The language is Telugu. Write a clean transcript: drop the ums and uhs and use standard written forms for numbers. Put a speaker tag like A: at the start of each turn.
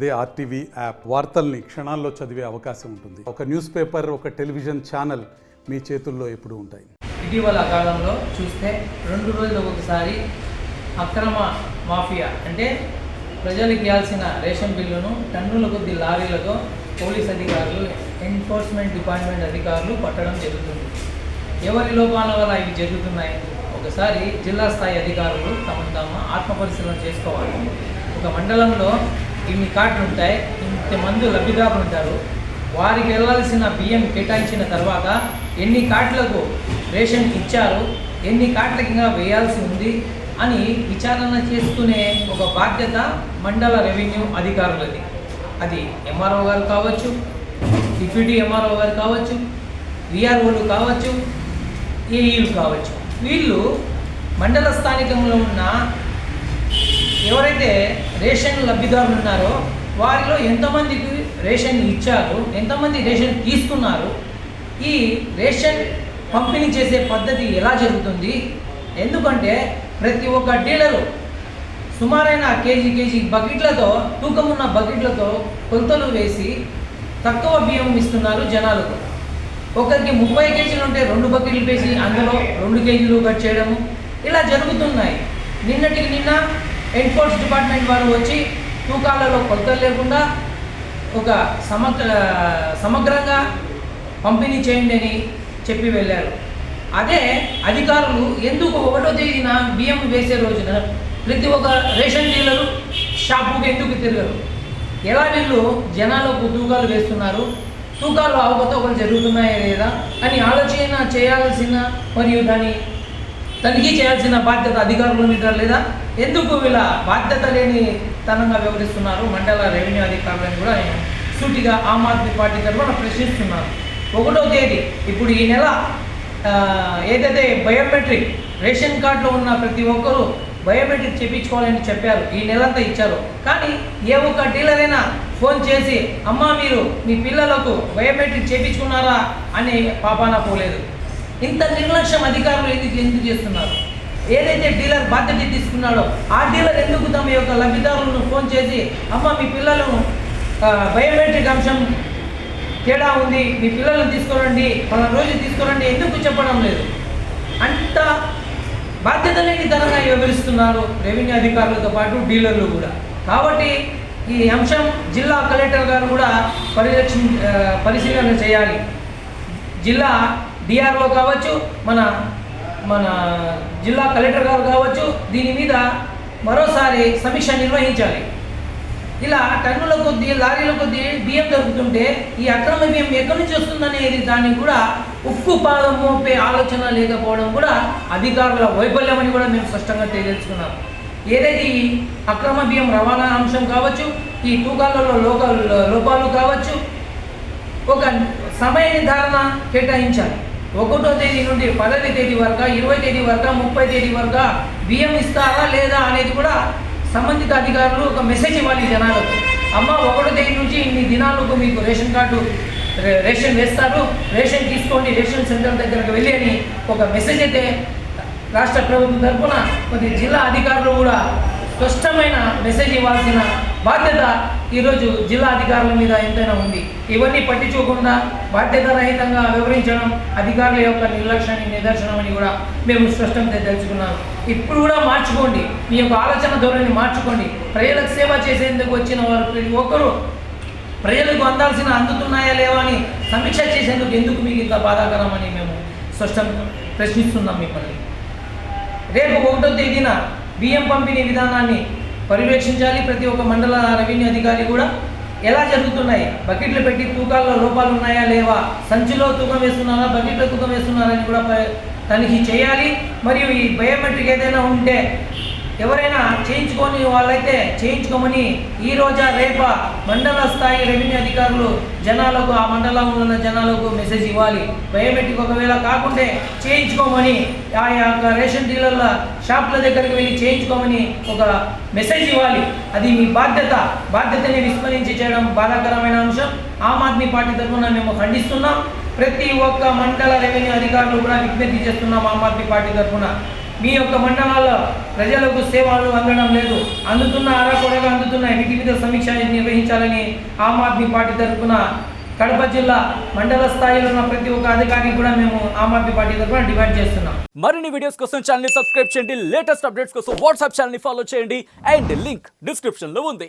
A: అదే ఆర్టీవీ యాప్ వార్తల్ని క్షణాల్లో చదివే అవకాశం ఉంటుంది. ఒక న్యూస్ పేపర్, ఒక టెలివిజన్ ఛానల్ మీ చేతుల్లో ఎప్పుడూ ఉంటాయి.
B: ఇటీవల కాలంలో చూస్తే 2 రోజులకు ఒకసారి అక్రమ మాఫియా అంటే ప్రజలకు ఇవ్వాల్సిన రేషన్ బిల్లును టన్నుల కొద్ది లారీలతో పోలీస్ అధికారులు, ఎన్ఫోర్స్మెంట్ డిపార్ట్మెంట్ అధికారులు పట్టడం జరుగుతుంది. ఎవరి లోపాల వల్ల ఇవి జరుగుతున్నాయి? ఒకసారి జిల్లా స్థాయి అధికారులు తమను తాము ఆత్మపరిశీలన చేసుకోవాలి. ఒక మండలంలో ఇన్ని కార్డులు ఉంటాయి, ఇంతమంది లబ్ధిదారులు ఉంటారు. వారికి వెళ్ళాల్సిన బియ్యం కేటాయించిన తర్వాత ఎన్ని కార్డులకు రేషన్ ఇచ్చారు, ఎన్ని కార్డులకు ఇంకా వేయాల్సి ఉంది అని విచారణ చేసుకునే ఒక బాధ్యత మండల రెవెన్యూ అధికారులది. అది ఎంఆర్ఓ గారు కావచ్చు, డిప్యూటీ ఎంఆర్ఓ గారు కావచ్చు, విఆర్ఓలు కావచ్చు, ఏఈలు కావచ్చు. వీళ్ళు మండల స్థానికంలో ఉన్న ఎవరైతే రేషన్ లబ్ధిదారులు ఉన్నారో వారిలో ఎంతమందికి రేషన్ ఇచ్చారు, ఎంతమంది రేషన్ తీసుకున్నారు, ఈ రేషన్ పంపిణీ చేసే పద్ధతి ఎలా జరుగుతుంది? ఎందుకంటే ప్రతి ఒక్క డీలరు సుమారైన కేజీ బకెట్లతో, తూకం ఉన్న బకెట్లతో కొలతలు వేసి తక్కువ బియ్యం ఇస్తున్నారు జనాలకు. ఒకరికి 30 కేజీలు ఉంటే 2 బకెట్లు వేసి అందులో 2 కేజీలు కట్ చేయడము ఇలా జరుగుతున్నాయి. నిన్నటికి నిన్న ఎన్ఫోర్స్ డిపార్ట్మెంట్ వారు వచ్చి తూకాలలో కొలతలు లేకుండా ఒక సమగ్రంగా పంపిణీ చేయండి అని చెప్పి వెళ్ళారు. అదే అధికారులు ఎందుకు 1వ తేదీన బియ్యం వేసే రోజున ప్రతి ఒక్క రేషన్ డీలరు షాపుకి ఎందుకు తిరగరు? ఎలా వీళ్ళు జనాలకు తూకాలు వేస్తున్నారు, తూకాలు అవకతవకలు జరుగుతున్నాయా లేదా అని ఆలోచన చేయాల్సిన మరియు దాన్ని తనిఖీ చేయాల్సిన బాధ్యత అధికారుల మీద లేదా? ఎందుకు వీళ్ళ బాధ్యత లేని తనంగా వ్యవహరిస్తున్నారు మండల రెవెన్యూ అధికారులను కూడా నేను సూటిగా ఆమ్ ఆద్మీ పార్టీ తరఫున ప్రశ్నిస్తున్నాను. 1వ తేదీ ఇప్పుడు ఈ నెల ఏదైతే బయోమెట్రిక్ రేషన్ కార్డులో ఉన్న ప్రతి ఒక్కరూ బయోమెట్రిక్ చేయించుకోవాలని చెప్పారు, ఈ నెలంతా ఇచ్చారు. కానీ ఏ ఒక్క డీలర్ అయినా ఫోన్ చేసి అమ్మా మీరు మీ పిల్లలకు బయోమెట్రిక్ చేయించుకున్నారా అని పాపాన పోలేదు. ఇంత నిర్లక్ష్యం అధికారులు ఎందుకు చేస్తున్నారు? ఏదైతే డీలర్ బాధ్యత తీసుకున్నాడో ఆ డీలర్ ఎందుకు తమ యొక్క లబ్ధిదారులను ఫోన్ చేసి అమ్మ మీ పిల్లలను బయోమెట్రిక్ అంశం తేడా ఉంది, మీ పిల్లలను తీసుకురండి, 10 రోజులు తీసుకురండి ఎందుకు చెప్పడం లేదు? అంత బాధ్యత లేని తరంగా వివరిస్తున్నారు రెవెన్యూ అధికారులతో పాటు డీలర్లు కూడా. కాబట్టి ఈ అంశం జిల్లా కలెక్టర్ గారు కూడా పరిశీలన చేయాలి. జిల్లా డిఆర్ఓ కావచ్చు, మన జిల్లా కలెక్టర్ గారు కావచ్చు, దీని మీద మరోసారి సమీక్ష నిర్వహించాలి. ఇలా టన్నుల కొద్దీ, లారీల కొద్దీ బియ్యం దొరుకుతుంటే ఈ అక్రమ బియ్యం ఎక్కడి నుంచి వస్తుందనేది దాన్ని కూడా ఉక్కు పాదం మోపే ఆలోచన లేకపోవడం కూడా అధికారుల వైఫల్యం అని కూడా మేము స్పష్టంగా తెలియజేసుకున్నాం. ఏదైతే ఈ అక్రమ బియ్యం రవాణా అంశం కావచ్చు, ఈ తూకాలలో లోపాలు కావచ్చు, ఒక సమయ నిర్ధారణ కేటాయించాలి. 1వ తేదీ నుండి 10వ తేదీ వరకు, 20వ తేదీ వరకు, 30వ తేదీ వరకు బియ్యం ఇస్తారా లేదా అనేది కూడా సంబంధిత అధికారులు ఒక మెసేజ్ ఇవ్వాలి జనాలకు. అమ్మ 1వ తేదీ నుంచి ఇన్ని దినాలకు మీకు రేషన్ కార్డు రేషన్ వేస్తారు, రేషన్ తీసుకోండి, రేషన్ సెంటర్ దగ్గరకు వెళ్ళి అని ఒక మెసేజ్ అయితే రాష్ట్ర ప్రభుత్వం తరఫున కొద్ది జిల్లా అధికారులు కూడా స్పష్టమైన మెసేజ్ ఇవ్వాల్సిన బాధ్యత ఈరోజు జిల్లా అధికారుల మీద ఎంతైనా ఉంది. ఇవన్నీ పట్టించుకోకుండా బాధ్యత రహితంగా వివరించడం అధికారుల యొక్క నిర్లక్ష్యాన్ని నిదర్శనం అని కూడా మేము స్పష్టంగా తెలుసుకున్నాం. ఇప్పుడు కూడా మార్చుకోండి, మీ యొక్క ఆలోచన ధోరణిని మార్చుకోండి. ప్రజలకు సేవ చేసేందుకు వచ్చిన వారు ప్రతి ఒక్కరూ ప్రజలకు అందుతున్నాయా లేవా అని సమీక్ష చేసేందుకు ఎందుకు మీకు ఇంత బాధాకరం అని మేము ప్రశ్నిస్తున్నాం మిమ్మల్ని. రేపు 1వ తేదీన బియ్యం పంపిణీ విధానాన్ని పర్యవేక్షించాలి. ప్రతి ఒక్క మండల రెవెన్యూ అధికారి కూడా ఎలా జరుగుతున్నాయి, బకెట్లు పెట్టి తూకాల్లో లోపాలు ఉన్నాయా లేవా, సంచిలో తూకం వేస్తున్నారా, బకెట్లో తూకం వేస్తున్నారా అని కూడా తనిఖీ చేయాలి. మరియు ఈ బయోమెట్రిక్ ఏదైనా ఉంటే ఎవరైనా చేయించుకొని వాళ్ళైతే చేయించుకోమని ఈ రోజా రేపా మండల స్థాయి రెవెన్యూ అధికారులు జనాలకు, ఆ మండలంలో ఉన్న జనాలకు మెసేజ్ ఇవ్వాలి. బయోమెట్రిక్ ఒకవేళ కాకుంటే చేయించుకోమని, ఆ యొక్క రేషన్ డీలర్ల షాపుల దగ్గరికి వెళ్ళి చేయించుకోమని ఒక మెసేజ్ ఇవ్వాలి. అది మీ బాధ్యతని విస్మరించి చేయడం బాధాకరమైన అంశం. ఆమ్ ఆద్మీ పార్టీ తరఫున మేము ఖండిస్తున్నాం. ప్రతి ఒక్క మండల రెవెన్యూ అధికారులు కూడా విజ్ఞప్తి చేస్తున్నాం ఆమ్ ఆద్మీ పార్టీ తరఫున. మీ యొక్క మండలాల్లో ప్రజలకు సేవలు అందడం లేదు, అందుతున్న అరకొరగా అందుతున్నాయి, వీటి మీద సమీక్ష నిర్వహించాలని ఆమ్ ఆద్మీ పార్టీ తరఫున కడప జిల్లా మండల స్థాయిలో ఉన్న ప్రతి ఒక్క అధికారికి కూడా మేము ఆమ్ ఆద్మీ పార్టీ తరఫున డిమాండ్ చేస్తున్నాం.
C: మరిన్ని వీడియోస్ కోసం ఛానల్ ని సబ్స్క్రైబ్ చేయండి, లేటెస్ట్ అప్డేట్స్ కోసం వాట్సాప్ ఛానల్ ని ఫాలో చేయండి అండ్ లింక్ డిస్క్రిప్షన్ లో ఉంది.